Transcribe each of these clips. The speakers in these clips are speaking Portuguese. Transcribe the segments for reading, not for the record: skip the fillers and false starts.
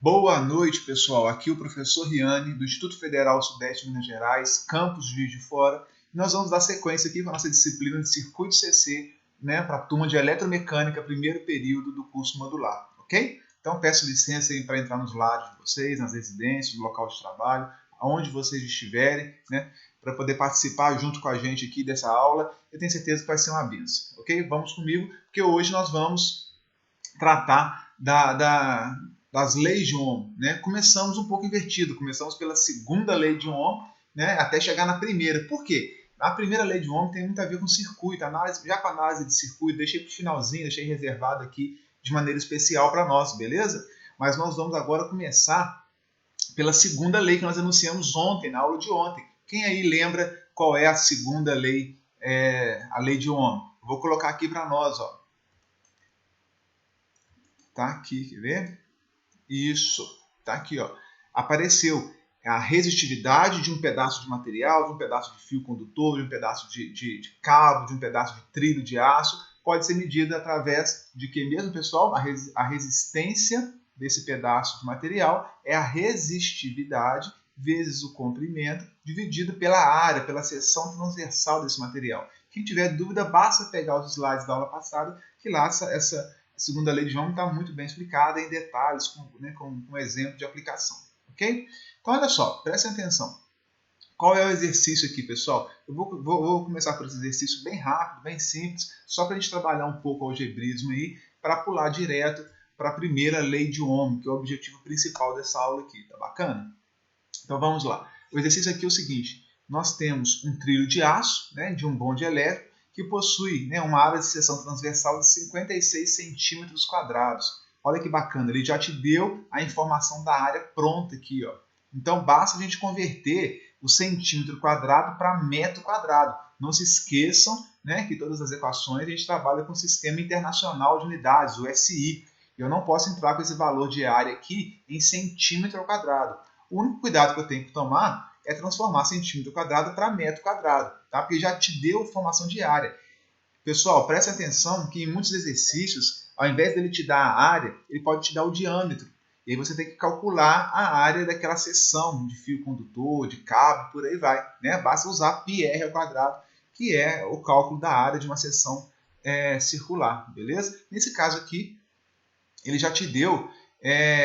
Boa noite, pessoal. Aqui é o professor Riane, do Instituto Federal Sudeste de Minas Gerais, campus Juiz de Fora. Nós vamos dar sequência aqui para a nossa disciplina de Circuito CC, né, para a turma de Eletromecânica, primeiro período do curso modular, ok? Então, peço licença aí para entrar nos lares de vocês, nas residências, no local de trabalho, aonde vocês estiverem, né, para poder participar junto com a gente aqui dessa aula. Eu tenho certeza que vai ser uma benção, ok? Vamos comigo, porque hoje nós vamos tratar das leis de Ohm, né? Começamos um pouco invertido, começamos pela segunda lei de Ohm, né? Até chegar na primeira. Por quê? A primeira lei de Ohm tem muito a ver com circuito, já com a análise de circuito, deixei para o finalzinho, deixei reservado aqui de maneira especial para nós, beleza? Mas nós vamos agora começar pela segunda lei que nós anunciamos ontem, na aula de ontem. Quem aí lembra qual é a segunda lei, a lei de Ohm? Vou colocar aqui para nós, ó. Tá aqui, quer ver? Isso, tá aqui, ó. Apareceu a resistividade de um pedaço de material, de um pedaço de fio condutor, de um pedaço de cabo, de um pedaço de trilho de aço, pode ser medida através de que mesmo, pessoal? A resistência desse pedaço de material é a resistividade vezes o comprimento dividido pela área, pela seção transversal desse material. Quem tiver dúvida, basta pegar os slides da aula passada, que lá essa segunda lei de Ohm está muito bem explicada em detalhes, com exemplo de aplicação. Ok? Então, olha só, prestem atenção. Qual é o exercício aqui, pessoal? Eu vou começar por esse exercício bem rápido, bem simples, só para a gente trabalhar um pouco o algebrismo aí, para pular direto para a primeira lei de Ohm, que é o objetivo principal dessa aula aqui. Tá bacana? Então, vamos lá. O exercício aqui é o seguinte. Nós temos um trilho de aço, né, de um bonde elétrico, que possui, né, uma área de seção transversal de 56 centímetros quadrados. Olha que bacana, ele já te deu a informação da área pronta aqui, ó. Então basta a gente converter o centímetro quadrado para metro quadrado. Não se esqueçam, né, que todas as equações a gente trabalha com o Sistema Internacional de Unidades, o SI. Eu não posso entrar com esse valor de área aqui em centímetro ao quadrado. O único cuidado que eu tenho que tomar é transformar centímetro quadrado para metro quadrado, tá? Porque já te deu informação de área. Pessoal, preste atenção que em muitos exercícios, ao invés dele te dar a área, ele pode te dar o diâmetro. E aí você tem que calcular a área daquela seção de fio condutor, de cabo, por aí vai, né? Basta usar πr ao quadrado, que é o cálculo da área de uma seção circular, beleza? Nesse caso aqui, ele já te deu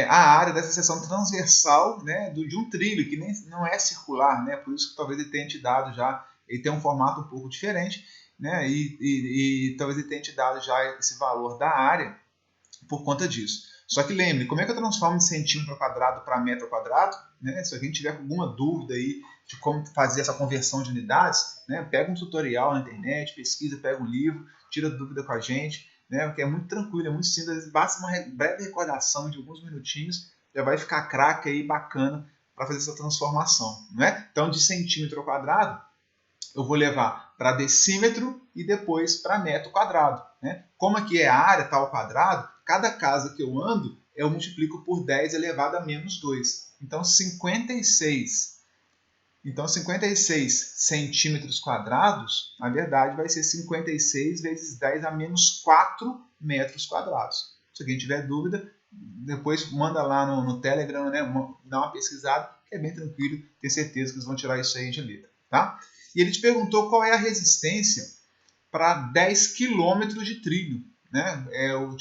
a área dessa seção transversal, né, de um trilho, que não é circular, né, por isso que talvez ele tenha te dado já, ele tem um formato um pouco diferente, né, e talvez ele tenha te dado já esse valor da área por conta disso. Só que lembre, como é que eu transformo de centímetro quadrado para metro quadrado? Né? Se alguém tiver alguma dúvida aí de como fazer essa conversão de unidades, né, pega um tutorial na internet, pesquisa, pega um livro, tira dúvida com a gente, né, porque é muito tranquilo, é muito simples, basta uma breve recordação de alguns minutinhos, já vai ficar craque aí, bacana, para fazer essa transformação. Né? Então, de centímetro ao quadrado, eu vou levar para decímetro e depois para metro quadrado. Né? Como aqui é a área está ao quadrado, cada casa que eu ando, eu multiplico por 10 elevado a menos 2. Então, 56. Então, 56 centímetros quadrados, na verdade, vai ser 56 vezes 10 a menos 4 metros quadrados. Se alguém tiver dúvida, depois manda lá no Telegram, né? Dá uma pesquisada, que é bem tranquilo, tenho certeza que eles vão tirar isso aí de letra. Tá? E ele te perguntou qual é a resistência para 10 quilômetros de trilho. Né? Eu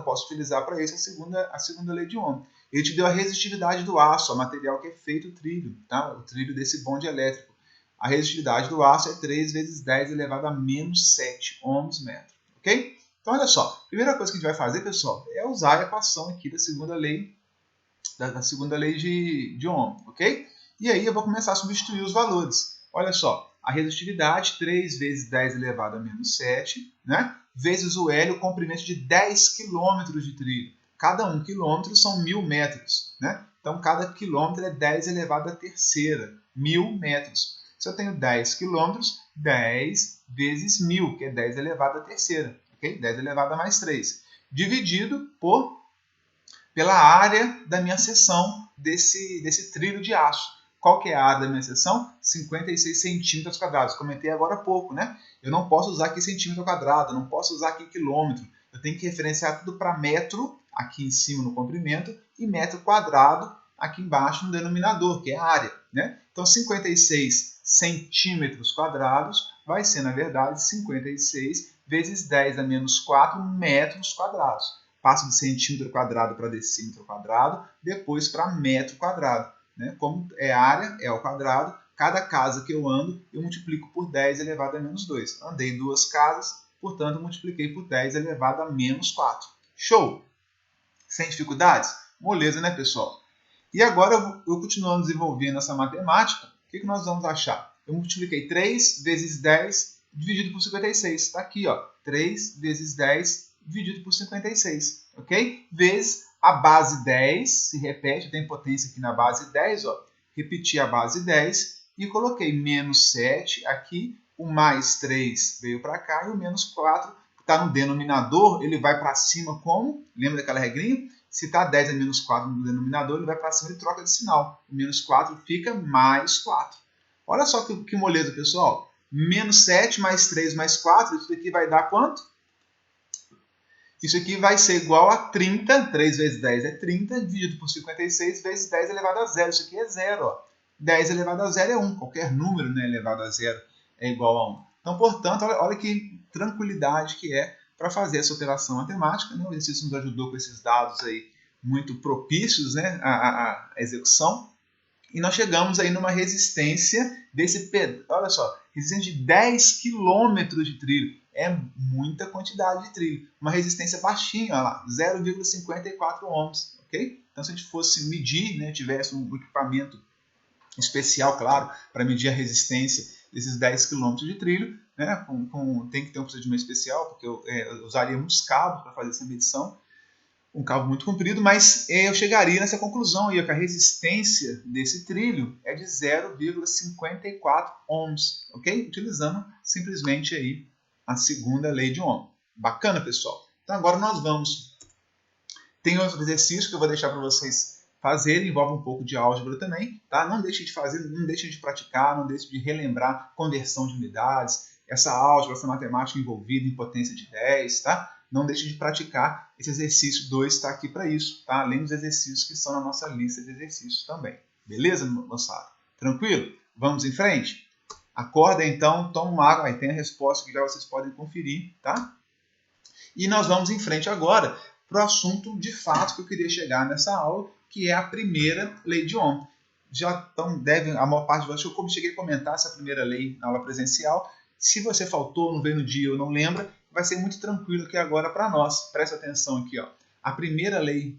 posso utilizar para isso a segunda lei de Ohm. Ele te deu a resistividade do aço, o material que é feito o trilho, tá? O trilho desse bonde elétrico. A resistividade do aço é 3 vezes 10 elevado a menos 7 ohms metro. Ok? Então, olha só. A primeira coisa que a gente vai fazer, pessoal, é usar a equação aqui da segunda lei, de Ohm. Ok? E aí eu vou começar a substituir os valores. Olha só. A resistividade, 3 vezes 10 elevado a menos 7, né? Vezes o L, o comprimento de 10 km de trilho. Cada 1 quilômetro são 1.000 metros. Né? Então, cada quilômetro é 10 elevado à terceira, 1.000 metros. Se eu tenho 10 quilômetros, 10 vezes 1.000, que é 10 elevado à terceira. Okay? 10 elevado a mais 3. Dividido pela área da minha seção desse trilho de aço. Qual que é a área da minha seção? 56 centímetros quadrados. Comentei agora há pouco, né? Eu não posso usar aqui centímetro quadrado, não posso usar aqui quilômetro. Eu tenho que referenciar tudo para metro, aqui em cima no comprimento, e metro quadrado aqui embaixo no denominador, que é a área, né? Então, 56 centímetros quadrados vai ser, na verdade, 56 vezes 10 a menos 4 metros quadrados. Passo de centímetro quadrado para decímetro quadrado, depois para metro quadrado, né? Como é área, é ao quadrado, cada casa que eu ando, eu multiplico por 10 elevado a menos 2. Andei 2 casas, portanto, multipliquei por 10 elevado a menos 4. Show! Sem dificuldades? Moleza, né, pessoal? E agora, eu continuando desenvolvendo essa matemática, o que nós vamos achar? Eu multipliquei 3 vezes 10 dividido por 56. Está aqui, ó, 3 vezes 10 dividido por 56, ok? Vezes a base 10, se repete, tem potência aqui na base 10, ó. Repeti a base 10 e coloquei menos 7 aqui, o mais 3 veio para cá e o menos 4, que está no denominador, ele vai para cima como? Lembra daquela regrinha? Se está 10 a menos 4 no denominador, ele vai para cima e troca de sinal. O menos 4 fica mais 4. Olha só que moleza, pessoal. Menos 7 mais 3 mais 4, isso aqui vai dar quanto? Isso aqui vai ser igual a 30, 3 vezes 10 é 30, dividido por 56 vezes 10 elevado a 0. Isso aqui é 0, ó. 10 elevado a 0 é 1. Qualquer número, né, elevado a 0 é igual a 1. Então, portanto, olha que tranquilidade que é para fazer essa operação matemática, né? O exercício nos ajudou com esses dados aí muito propícios, né, à execução. E nós chegamos aí numa resistência desse pedaço, olha só, resistência de 10 km de trilho. É muita quantidade de trilho. Uma resistência baixinha, olha lá, 0,54 ohms, ok? Então, se a gente fosse medir, né, tivesse um equipamento especial, claro, para medir a resistência desses 10 km de trilho, né, tem que ter um procedimento especial, porque eu usaria muitos cabos para fazer essa medição, um cabo muito comprido, mas eu chegaria nessa conclusão aí, que a resistência desse trilho é de 0,54 ohms, ok? Utilizando simplesmente aí a segunda lei de Ohm. Bacana, pessoal? Então agora nós vamos... Tem outro exercício que eu vou deixar para vocês fazerem, envolve um pouco de álgebra também, tá? Não deixem de fazer, não deixem de praticar, não deixem de relembrar conversão de unidades, essa álgebra, essa matemática envolvida em potência de 10, tá? Não deixe de praticar. Esse exercício 2 está aqui para isso, tá? Além dos exercícios que são na nossa lista de exercícios também. Beleza, moçada? Tranquilo? Vamos em frente? Acorda então, toma uma água, aí tem a resposta que já vocês podem conferir, tá? E nós vamos em frente agora para o assunto de fato que eu queria chegar nessa aula, que é a primeira lei de Ohm. Já a maior parte de vocês, eu cheguei a comentar essa primeira lei na aula presencial. Se você faltou, não veio no dia ou não lembra, vai ser muito tranquilo aqui agora para nós. Presta atenção aqui, ó. A primeira lei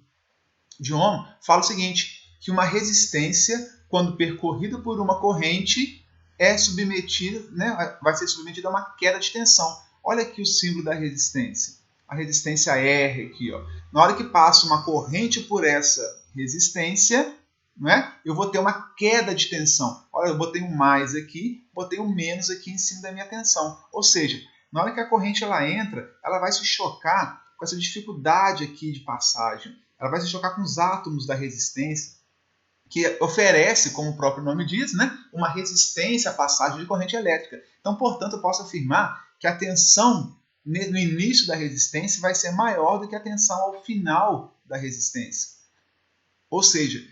de Ohm fala o seguinte, que uma resistência, quando percorrida por uma corrente, é submetida, né, vai ser submetida a uma queda de tensão. Olha aqui o símbolo da resistência. A resistência R aqui, ó. Na hora que passa uma corrente por essa resistência, né, eu vou ter uma queda de tensão. Olha, eu botei um mais aqui, botei um menos aqui em cima da minha tensão. Ou seja, na hora que a corrente ela entra, ela vai se chocar com essa dificuldade aqui de passagem. Ela vai se chocar com os átomos da resistência, que oferece, como o próprio nome diz, né, uma resistência à passagem de corrente elétrica. Então, portanto, eu posso afirmar que a tensão no início da resistência vai ser maior do que a tensão ao final da resistência. Ou seja,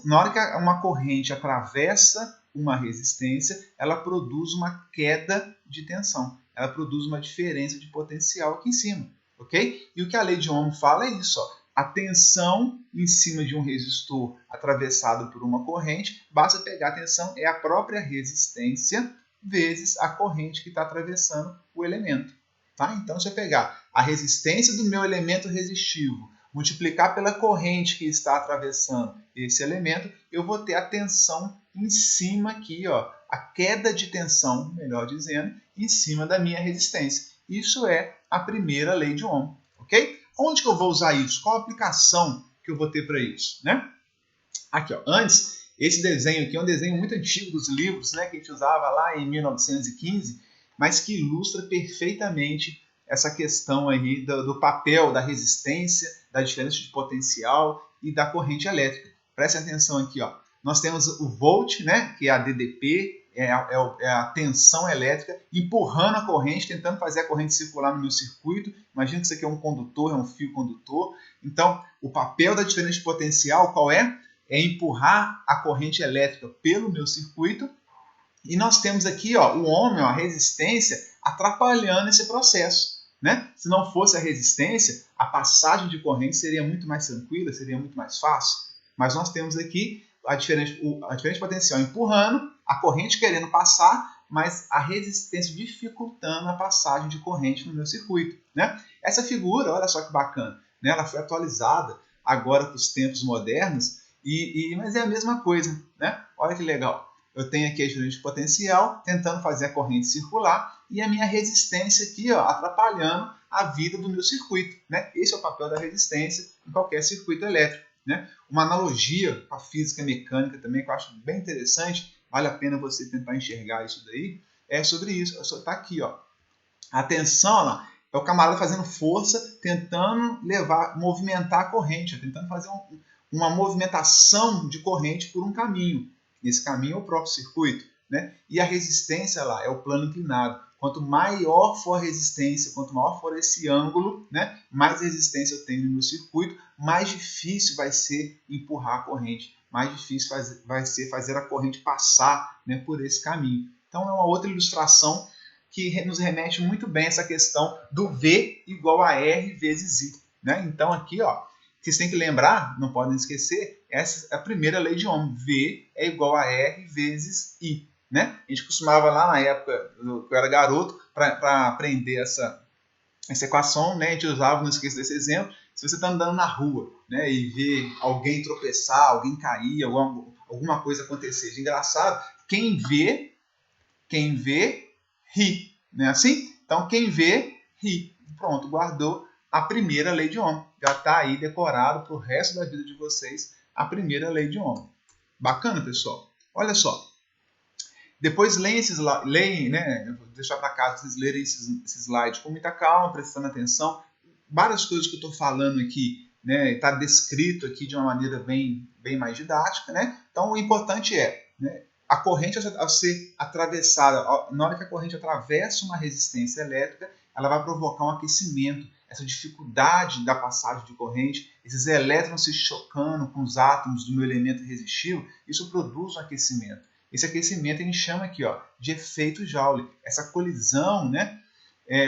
na hora que uma corrente atravessa uma resistência, ela produz uma queda de tensão. Ela produz uma diferença de potencial aqui em cima, ok? E o que a lei de Ohm fala é isso, ó. A tensão em cima de um resistor atravessado por uma corrente, basta pegar a tensão, é a própria resistência vezes a corrente que está atravessando o elemento. Tá? Então, se eu pegar a resistência do meu elemento resistivo, multiplicar pela corrente que está atravessando esse elemento, eu vou ter a tensão em cima aqui, ó, a queda de tensão, melhor dizendo, em cima da minha resistência. Isso é a primeira lei de Ohm, ok? Onde que eu vou usar isso? Qual a aplicação que eu vou ter para isso, né? Aqui, ó, antes, esse desenho aqui é um desenho muito antigo dos livros, né, que a gente usava lá em 1915, mas que ilustra perfeitamente essa questão aí do papel da resistência, da diferença de potencial e da corrente elétrica. Prestem atenção aqui, ó. Nós temos o volt, né, que é a DDP, é a tensão elétrica empurrando a corrente, tentando fazer a corrente circular no meu circuito. Imagina que isso aqui é um condutor, é um fio condutor. Então, o papel da diferença de potencial qual é? É empurrar a corrente elétrica pelo meu circuito. E nós temos aqui o ômega, a resistência, atrapalhando esse processo. Né? Se não fosse a resistência, a passagem de corrente seria muito mais tranquila, seria muito mais fácil. Mas nós temos aqui a diferença de potencial empurrando, a corrente querendo passar, mas a resistência dificultando a passagem de corrente no meu circuito. Né? Essa figura, olha só que bacana, né? Ela foi atualizada agora para os tempos modernos, mas é a mesma coisa. Né? Olha que legal. Eu tenho aqui a diferença de potencial, tentando fazer a corrente circular, e a minha resistência aqui, atrapalhando a vida do meu circuito. Né? Esse é o papel da resistência em qualquer circuito elétrico. Né? Uma analogia com a física mecânica também, que eu acho bem interessante, vale a pena você tentar enxergar isso daí, é sobre isso. Está aqui, a tensão é o camarada fazendo força, tentando movimentar a corrente, tentando fazer uma movimentação de corrente por um caminho. Esse caminho é o próprio circuito. Né? E a resistência lá é o plano inclinado. Quanto maior for a resistência, quanto maior for esse ângulo, né, mais resistência eu tenho no meu circuito, mais difícil vai ser empurrar a corrente, mais difícil vai ser fazer a corrente passar, né, por esse caminho. Então é uma outra ilustração que nos remete muito bem a essa questão do V igual a R vezes I. Né? Então aqui, vocês têm que lembrar, não podem esquecer, essa é a primeira lei de Ohm. V é igual a R vezes I. Né? A gente costumava lá na época que eu era garoto para aprender essa equação, né? A gente usava, não esqueça desse exemplo, se você está andando na rua, né, e vê alguém tropeçar, alguém cair, alguma coisa acontecer de engraçado, quem vê, ri. Não é assim? Então, quem vê, ri. Pronto, guardou a primeira lei de Ohm. Já está aí decorado para o resto da vida de vocês a primeira lei de Ohm. Bacana, pessoal? Olha só. Depois leem, né? Eu vou deixar para casa vocês lerem esses slides com muita calma, prestando atenção. Várias coisas que eu estou falando aqui, né, está descrito aqui de uma maneira bem mais didática. Né? Então, o importante é, né, a corrente ao ser atravessada, na hora que a corrente atravessa uma resistência elétrica, ela vai provocar um aquecimento, essa dificuldade da passagem de corrente, esses elétrons se chocando com os átomos do meu elemento resistivo, isso produz um aquecimento. Esse aquecimento a gente chama aqui de efeito Joule. Essa colisão, né,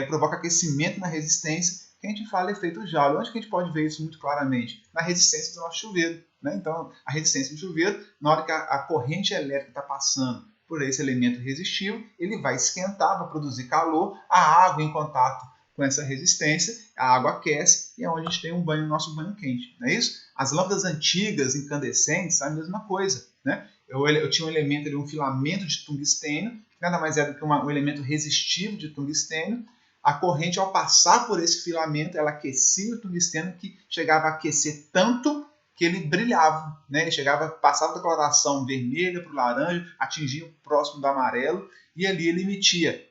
provoca aquecimento na resistência, que a gente fala efeito Joule. Onde que a gente pode ver isso muito claramente? Na resistência do nosso chuveiro. Né? Então, a resistência do chuveiro, na hora que a corrente elétrica está passando por esse elemento resistivo, ele vai esquentar, vai produzir calor, a água em contato com essa resistência, a água aquece e é onde a gente tem nosso banho quente. Não é isso? As lâmpadas antigas, incandescentes, é a mesma coisa. Né? Eu tinha um elemento ali, um filamento de tungstênio, que nada mais é do que um elemento resistivo de tungstênio. A corrente, ao passar por esse filamento, ela aquecia o tungstênio, que chegava a aquecer tanto que ele brilhava. Né? Ele passava da coloração vermelha para o laranja, atingia o próximo do amarelo, e ali ele emitia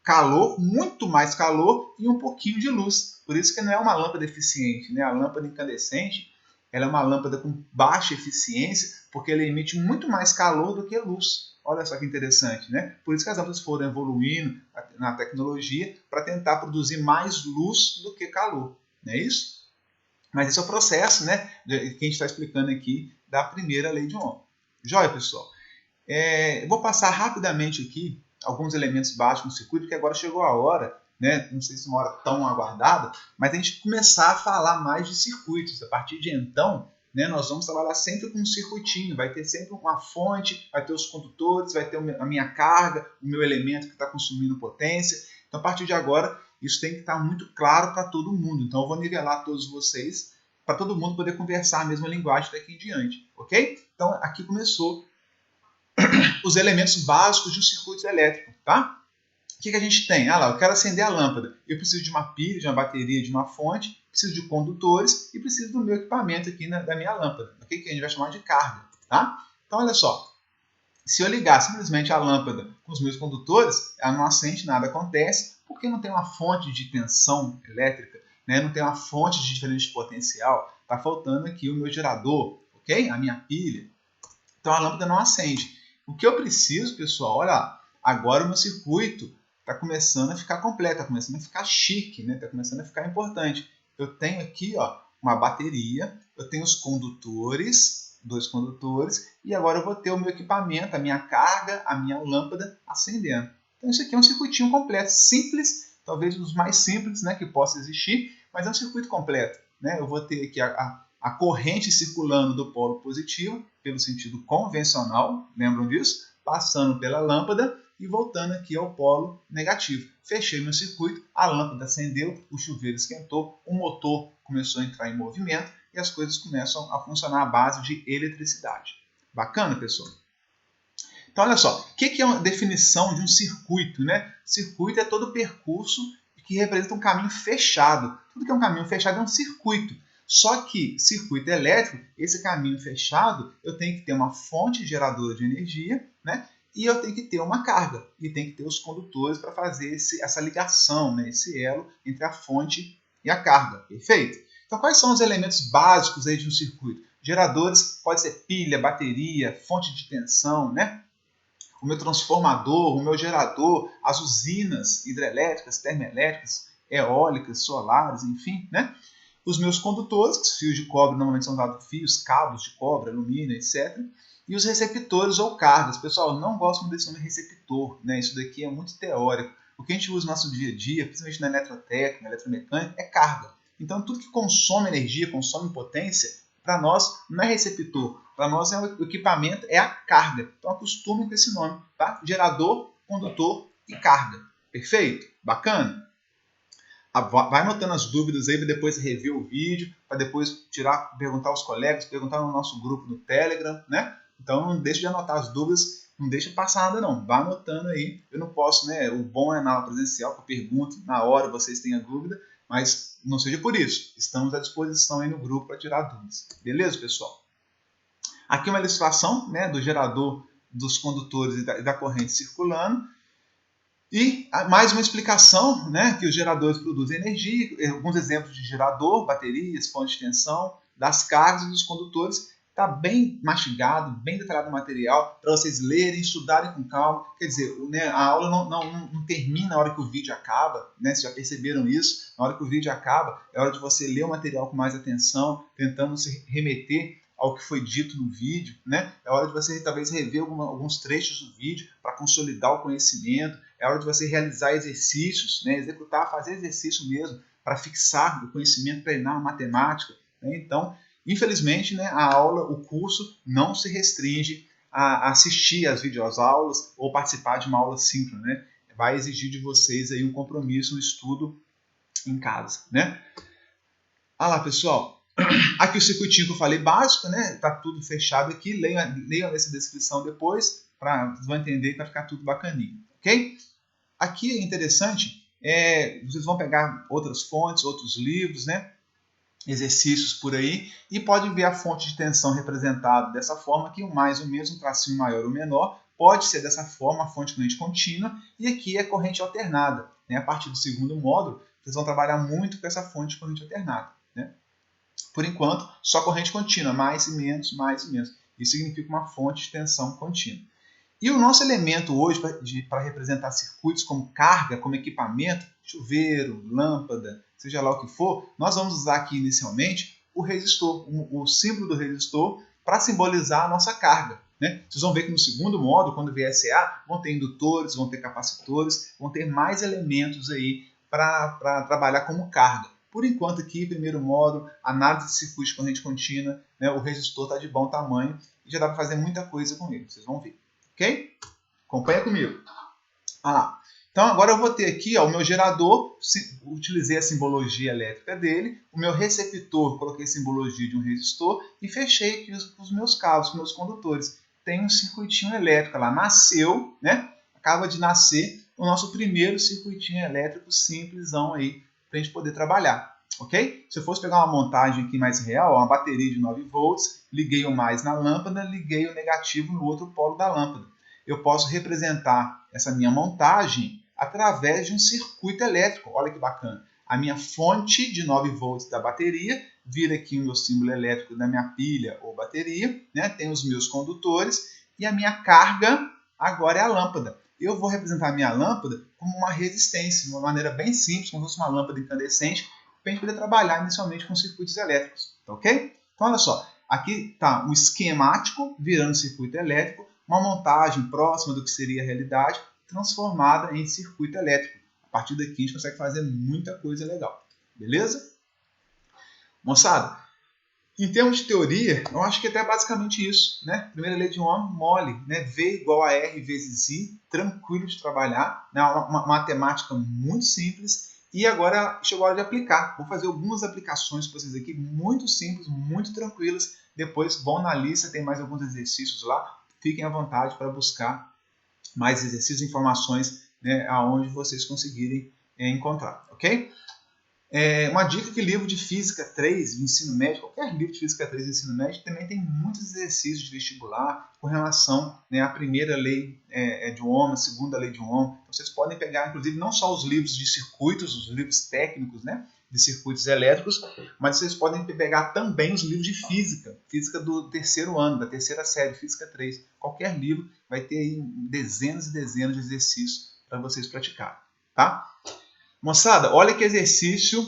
calor, muito mais calor e um pouquinho de luz. Por isso que não é uma lâmpada eficiente. Né? A lâmpada incandescente, ela é uma lâmpada com baixa eficiência, porque ela emite muito mais calor do que luz. Olha só que interessante, né? Por isso que as lâmpadas foram evoluindo na tecnologia para tentar produzir mais luz do que calor. Não é isso? Mas esse é o processo, né, que a gente está explicando aqui da primeira lei de Ohm. Joia, pessoal? Eu vou passar rapidamente aqui alguns elementos básicos no circuito, porque agora chegou a hora, né? Não sei se é uma hora tão aguardada, mas a gente começar a falar mais de circuitos. A partir de então, né, nós vamos trabalhar sempre com um circuitinho, vai ter sempre uma fonte, vai ter os condutores, vai ter a minha carga, o meu elemento que está consumindo potência. Então, a partir de agora, isso tem que estar muito claro para todo mundo. Então, eu vou nivelar todos vocês para todo mundo poder conversar a mesma linguagem daqui em diante, ok? Então, aqui começou os elementos básicos de um circuito elétrico, tá? O que a gente tem? Eu quero acender a lâmpada. Eu preciso de uma pilha, de uma bateria, de uma fonte, preciso de condutores e preciso do meu equipamento aqui da minha lâmpada, okay? Que a gente vai chamar de carga, tá? Então, olha só. Se eu ligar simplesmente a lâmpada com os meus condutores, ela não acende, nada acontece, porque não tem uma fonte de tensão elétrica, né? Não tem uma fonte de diferença de potencial. Está faltando aqui o meu gerador, ok? A minha pilha. Então, a lâmpada não acende. O que eu preciso, pessoal, olha lá, agora o meu circuito está começando a ficar completo, está começando a ficar chique, né? Está começando a ficar importante. Eu tenho aqui, ó, uma bateria, eu tenho os condutores, 2 condutores, e agora eu vou ter o meu equipamento, a minha carga, a minha lâmpada acendendo. Então isso aqui é um circuitinho completo, simples, talvez um dos mais simples, né, que possa existir, mas é um circuito completo, né? Eu vou ter aqui a corrente circulando do polo positivo, pelo sentido convencional, lembram disso? Passando pela lâmpada e voltando aqui ao polo negativo. Fechei meu circuito, a lâmpada acendeu, o chuveiro esquentou, o motor começou a entrar em movimento e as coisas começam a funcionar à base de eletricidade. Bacana, pessoal? Então, olha só, o que é a definição de um circuito, né? Circuito é todo o percurso que representa um caminho fechado. Tudo que é um caminho fechado é um circuito. Só que circuito elétrico, esse caminho fechado, eu tenho que ter uma fonte geradora de energia, né? E eu tenho que ter uma carga. E tem que ter os condutores para fazer essa ligação, né? Esse elo entre a fonte e a carga. Perfeito? Então, quais são os elementos básicos aí de um circuito? Geradores, pode ser pilha, bateria, fonte de tensão, né? O meu transformador, o meu gerador, as usinas hidrelétricas, termoelétricas, eólicas, solares, enfim, né? Os meus condutores, que os fios de cobre normalmente são dados fios, cabos de cobre, alumínio, etc. E os receptores ou cargas. Pessoal, não gosto muito desse nome receptor, né? Isso daqui é muito teórico. O que a gente usa no nosso dia a dia, principalmente na eletrotécnica, na eletromecânica, é carga. Então, tudo que consome energia, consome potência, para nós não é receptor. Para nós o equipamento é a carga. Então, acostumem com esse nome, tá? Gerador, condutor e carga. Perfeito? Bacana? Vai anotando as dúvidas aí para depois rever o vídeo, para depois perguntar aos colegas, perguntar no nosso grupo no Telegram, né? Então não deixe de anotar as dúvidas, não deixe passar nada não, vá anotando aí. Eu não posso, né? O bom é na aula presencial, que eu pergunto na hora, vocês têm a dúvida, mas não seja por isso. Estamos à disposição aí no grupo para tirar dúvidas. Beleza, pessoal? Aqui uma ilustração, né, do gerador, dos condutores e da corrente circulando. E mais uma explicação, né, que os geradores produzem energia, alguns exemplos de gerador, baterias, fontes de tensão, das cargas e dos condutores. Está bem mastigado, bem detalhado o material, para vocês lerem, estudarem com calma. Quer dizer, né, a aula não termina na hora que o vídeo acaba, né, vocês já perceberam isso? Na hora que o vídeo acaba, é hora de você ler o material com mais atenção, tentando se remeter ao que foi dito no vídeo, né? É hora de você talvez rever alguns trechos do vídeo para consolidar o conhecimento. É hora de você realizar exercícios, né? Executar, fazer exercício mesmo para fixar o conhecimento, treinar a matemática, né? Então, infelizmente, né, a aula, o curso não se restringe a assistir às videoaulas ou participar de uma aula síncrona, né? Vai exigir de vocês aí um compromisso, um estudo em casa, né? Ah lá, pessoal. Aqui o circuitinho que eu falei básico, né? Tá tudo fechado aqui. Leiam essa descrição depois, vocês vão entender, para ficar tudo bacaninho, ok? Aqui é interessante, vocês vão pegar outras fontes, outros livros, né? Exercícios por aí, e pode ver a fonte de tensão representada dessa forma aqui, um mais ou menos, um tracinho maior ou menor. Pode ser dessa forma, a fonte corrente contínua, e aqui é corrente alternada, né? A partir do segundo módulo, vocês vão trabalhar muito com essa fonte de corrente alternada, né? Por enquanto, só corrente contínua, mais e menos, mais e menos. Isso significa uma fonte de tensão contínua. E o nosso elemento hoje para representar circuitos como carga, como equipamento, chuveiro, lâmpada, seja lá o que for, nós vamos usar aqui inicialmente o resistor, o símbolo do resistor, para simbolizar a nossa carga, né? Vocês vão ver que no segundo módulo, quando vier SA, vão ter indutores, vão ter capacitores, vão ter mais elementos aí para trabalhar como carga. Por enquanto aqui, primeiro módulo, análise de circuito de corrente contínua, né? O resistor está de bom tamanho e já dá para fazer muita coisa com ele, vocês vão ver. Ok? Acompanha comigo. Então agora eu vou ter aqui o meu gerador, utilizei a simbologia elétrica dele, o meu receptor, coloquei a simbologia de um resistor e fechei aqui os meus cabos, os meus condutores. Tem um circuitinho elétrico lá, nasceu, né? Acaba de nascer o nosso primeiro circuitinho elétrico simplesão aí, para a gente poder trabalhar. Ok? Se eu fosse pegar uma montagem aqui mais real, uma bateria de 9 volts, liguei o mais na lâmpada, liguei o negativo no outro polo da lâmpada. Eu posso representar essa minha montagem através de um circuito elétrico. Olha que bacana. A minha fonte de 9 volts da bateria vira aqui o meu símbolo elétrico da minha pilha ou bateria, né? Tem os meus condutores e a minha carga agora é a lâmpada. Eu vou representar a minha lâmpada como uma resistência, de uma maneira bem simples, como se fosse uma lâmpada incandescente, para a gente poder trabalhar inicialmente com circuitos elétricos, tá ok? Então, olha só, aqui está um esquemático virando circuito elétrico, uma montagem próxima do que seria a realidade, transformada em circuito elétrico. A partir daqui a gente consegue fazer muita coisa legal, beleza? Moçada, em termos de teoria, eu acho que até basicamente isso, né? Primeira lei de Ohm, mole, né? V igual a R vezes I, tranquilo de trabalhar, né? Uma matemática muito simples. E agora chegou a hora de aplicar. Vou fazer algumas aplicações para vocês aqui, muito simples, muito tranquilas. Depois vão na lista, tem mais alguns exercícios lá. Fiquem à vontade para buscar mais exercícios e informações, né, aonde vocês conseguirem encontrar, ok? Uma dica que livro de Física 3 de ensino médio, qualquer livro de Física 3 de ensino médio, também tem muitos exercícios de vestibular com relação, né, à primeira lei de Ohm, a segunda lei de Ohm. Então, vocês podem pegar, inclusive, não só os livros de circuitos, os livros técnicos, né, de circuitos elétricos, mas vocês podem pegar também os livros de física, física do terceiro ano, da terceira série, Física 3. Qualquer livro vai ter aí dezenas e dezenas de exercícios para vocês praticarem, tá? Moçada, olha que exercício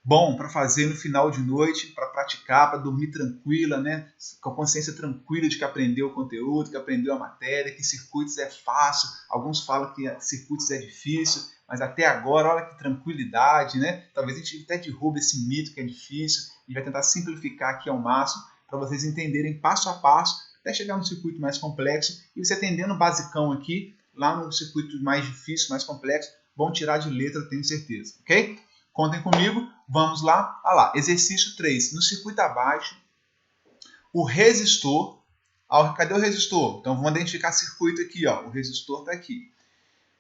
bom para fazer no final de noite, para praticar, para dormir tranquila, né? Com a consciência tranquila de que aprendeu o conteúdo, que aprendeu a matéria, que circuitos é fácil. Alguns falam que circuitos é difícil, mas até agora, olha que tranquilidade, né? Talvez a gente até derrube esse mito que é difícil e vai tentar simplificar aqui ao máximo para vocês entenderem passo a passo até chegar no circuito mais complexo e você atendendo o basicão aqui, lá no circuito mais difícil, mais complexo, vão tirar de letra, eu tenho certeza, ok? Contem comigo, vamos lá. Olha lá, exercício 3. No circuito abaixo, o resistor... cadê o resistor? Então, vamos identificar circuito aqui, ó. O resistor está aqui.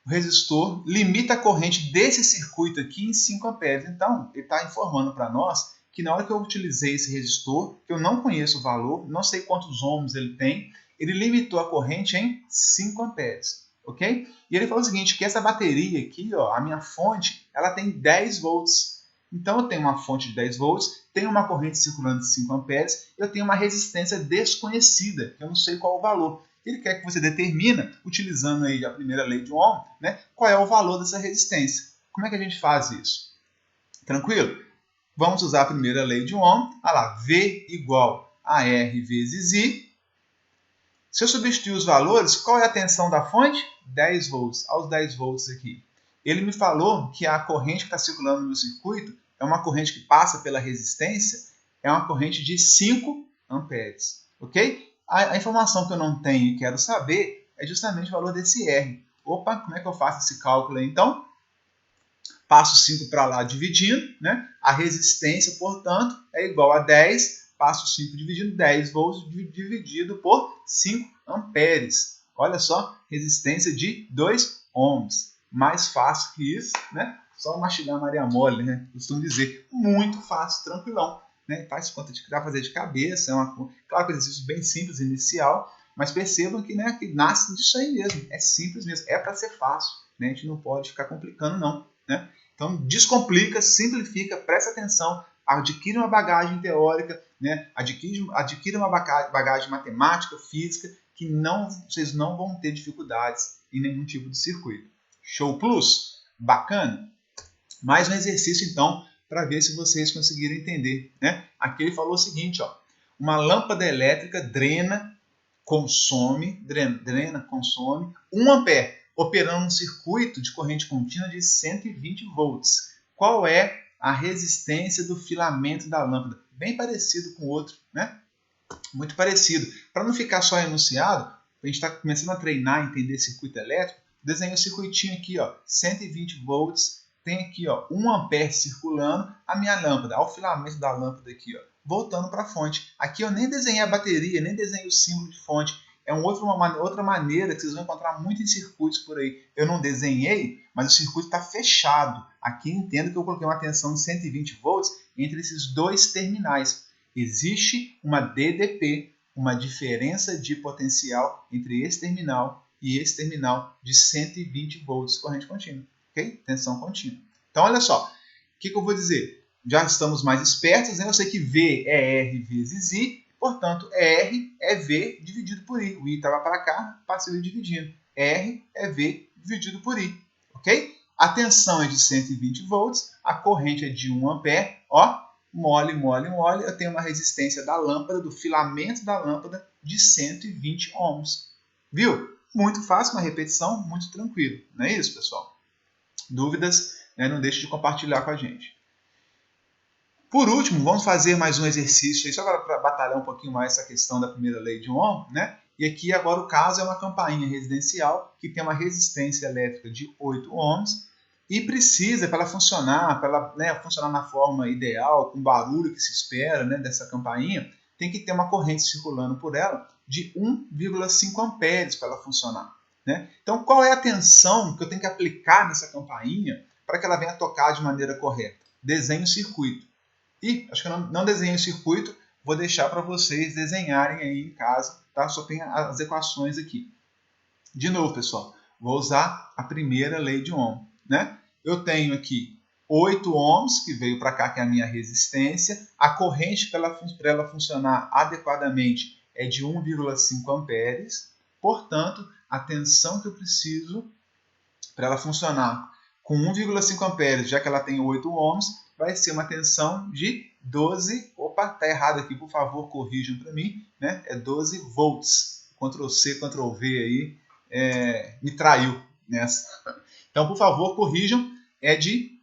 O resistor limita a corrente desse circuito aqui em 5 amperes. Então, ele está informando para nós que na hora que eu utilizei esse resistor, que eu não conheço o valor, não sei quantos ohms ele tem, ele limitou a corrente em 5 amperes. Ok? E ele falou o seguinte, que essa bateria aqui, ó, a minha fonte, ela tem 10 volts. Então eu tenho uma fonte de 10 volts, tenho uma corrente circulando de 5 amperes, eu tenho uma resistência desconhecida, que eu não sei qual o valor. Ele quer que você determine, utilizando aí a primeira lei de Ohm, né, qual é o valor dessa resistência. Como é que a gente faz isso? Tranquilo? Vamos usar a primeira lei de Ohm. Olha lá, V igual a R vezes I. Se eu substituir os valores, qual é a tensão da fonte? 10 volts. Aos 10 volts aqui. Ele me falou que a corrente que está circulando no meu circuito é uma corrente que passa pela resistência, é uma corrente de 5 amperes. Ok? A informação que eu não tenho e quero saber é justamente o valor desse R. Opa, como é que eu faço esse cálculo aí, então? Passo 5 para lá dividindo, né? A resistência, portanto, é igual a 10, passo 5 dividindo 10 volts dividido por 5 amperes. Olha só, resistência de 2 ohms. Mais fácil que isso, né? Só mastigar Maria Mole, né? Costumo dizer, muito fácil, tranquilão. Né? Faz conta de que dá para fazer de cabeça, claro que é um exercício bem simples inicial, mas percebam que, né, que nasce disso aí mesmo, é simples mesmo, é para ser fácil, né? A gente não pode ficar complicando não, né? Então descomplica, simplifica, presta atenção, adquire uma bagagem teórica, né? adquire uma bagagem matemática, física, que vocês não vão ter dificuldades em nenhum tipo de circuito. Show plus? Bacana? Mais um exercício então, para ver se vocês conseguiram entender, né? Aqui ele falou o seguinte, ó, uma lâmpada elétrica consome 1 ampere, operando um circuito de corrente contínua de 120 volts. Qual é a resistência do filamento da lâmpada? Bem parecido com o outro, né? Muito parecido. Para não ficar só enunciado, a gente está começando a treinar, entender circuito elétrico, desenho o circuitinho aqui, ó, 120 volts, tem aqui, ó, 1 ampere circulando, a minha lâmpada, o filamento da lâmpada aqui, ó, voltando para a fonte. Aqui eu nem desenhei a bateria, nem desenhei o símbolo de fonte. É uma outra maneira que vocês vão encontrar muito em circuitos por aí. Eu não desenhei, mas o circuito está fechado. Aqui entendo que eu coloquei uma tensão de 120 volts entre esses dois terminais. Existe uma DDP, uma diferença de potencial entre esse terminal e esse terminal de 120 volts corrente contínua. Ok? Tensão contínua. Então, olha só. O que eu vou dizer? Já estamos mais espertos, né? Eu sei que V é R vezes I. Portanto, R é V dividido por I. O I estava para cá, passei dividindo. R é V dividido por I. Ok? A tensão é de 120 volts, a corrente é de 1 ampere. Ó, mole, mole, mole. Eu tenho uma resistência da lâmpada, do filamento da lâmpada, de 120 ohms. Viu? Muito fácil, uma repetição, muito tranquilo. Não é isso, pessoal? Dúvidas, né? Não deixe de compartilhar com a gente. Por último, vamos fazer mais um exercício aí, só para batalhar um pouquinho mais essa questão da primeira lei de Ohm, né? E aqui agora o caso é uma campainha residencial que tem uma resistência elétrica de 8 ohms e precisa, para ela funcionar, funcionar na forma ideal, com o barulho que se espera, né, dessa campainha, tem que ter uma corrente circulando por ela de 1,5 amperes para ela funcionar. Né? Então, qual é a tensão que eu tenho que aplicar nessa campainha para que ela venha tocar de maneira correta? Desenhe o circuito. E acho que eu não desenhei o circuito, vou deixar para vocês desenharem aí em casa, tá? Só tem as equações aqui. De novo, pessoal, vou usar a primeira lei de Ohm, né? Eu tenho aqui 8 ohms, que veio para cá, que é a minha resistência. A corrente, para ela funcionar adequadamente, é de 1,5 amperes. Portanto, a tensão que eu preciso para ela funcionar com 1,5 amperes, já que ela tem 8 ohms, vai ser uma tensão de 12... Opa, está errado aqui, por favor, corrijam para mim. Né? É 12 volts. Ctrl+C, Ctrl+V aí, me traiu nessa. Então, por favor, corrijam. É de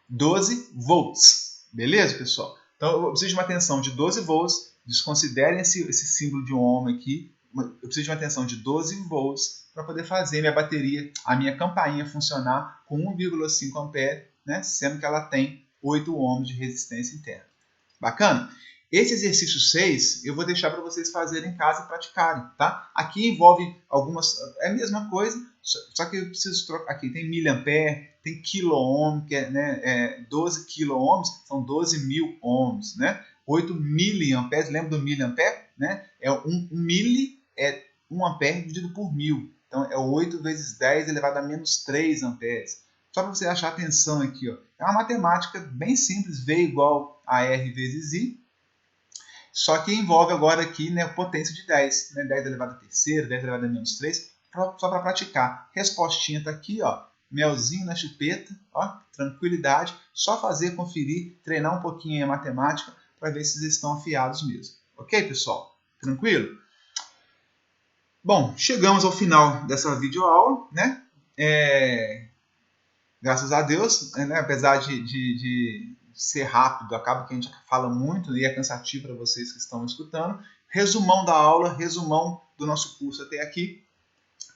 12 volts. Beleza, pessoal? Então, eu preciso de uma tensão de 12 volts. Desconsiderem esse símbolo de ohm aqui. Eu preciso de uma tensão de 12 volts para poder fazer minha bateria, a minha campainha funcionar com 1,5 ampere, né? Sendo que ela tem 8 ohms de resistência interna. Bacana? Esse exercício 6 eu vou deixar para vocês fazerem em casa e praticarem, tá? Aqui envolve algumas... É a mesma coisa, só que eu preciso trocar... Aqui tem miliampere, tem quilo-ohm, que é 12 quilo-ohms, são 12 mil ohms, né? 8 miliamperes, lembra do miliampere? Né? Um mili é 1 ampere dividido por 1000. Então, é 8 vezes 10 elevado a menos 3 amperes. Só para você achar a tensão aqui, ó. É uma matemática bem simples, V igual a R vezes I, só que envolve agora aqui, né, potência de 10, né, 10 elevado a terceira, 10 elevado a menos 3, só para praticar. Respostinha está aqui, ó, melzinho na chupeta, ó, tranquilidade, só fazer, conferir, treinar um pouquinho a matemática para ver se eles estão afiados mesmo. Ok, pessoal? Tranquilo? Bom, chegamos ao final dessa videoaula, né? Graças a Deus, né? Apesar de ser rápido, acaba que a gente fala muito e é cansativo para vocês que estão escutando. Resumão da aula, resumão do nosso curso até aqui,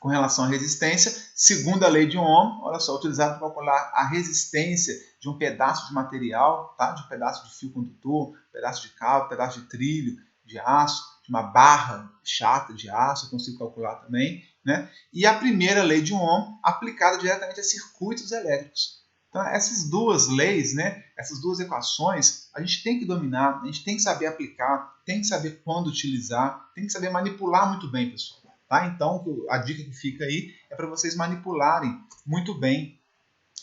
com relação à resistência. Segunda lei de Ohm, olha só, utilizada para calcular a resistência de um pedaço de material, tá? De um pedaço de fio condutor, um pedaço de cabo, um pedaço de trilho, de aço, de uma barra chata de aço, eu consigo calcular também. Né? E a primeira lei de Ohm aplicada diretamente a circuitos elétricos. Então, essas duas leis, né, essas duas equações, a gente tem que dominar, a gente tem que saber aplicar, tem que saber quando utilizar, tem que saber manipular muito bem, pessoal. Tá? Então, a dica que fica aí é para vocês manipularem muito bem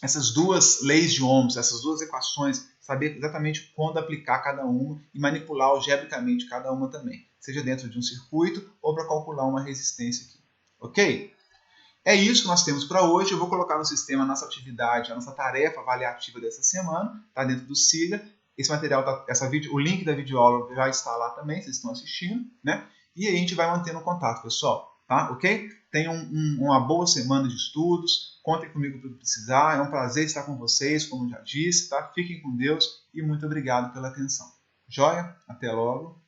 essas duas leis de Ohms, essas duas equações, saber exatamente quando aplicar cada uma e manipular algebricamente cada uma também, seja dentro de um circuito ou para calcular uma resistência aqui. Ok? É isso que nós temos para hoje. Eu vou colocar no sistema a nossa atividade, a nossa tarefa avaliativa dessa semana, tá dentro do SIGA. Esse material, o link da videoaula já está lá também, vocês estão assistindo, né? E aí a gente vai mantendo contato, pessoal, tá? Ok? Tenham uma boa semana de estudos, contem comigo para precisar, é um prazer estar com vocês, como já disse, tá? Fiquem com Deus e muito obrigado pela atenção. Joia? Até logo.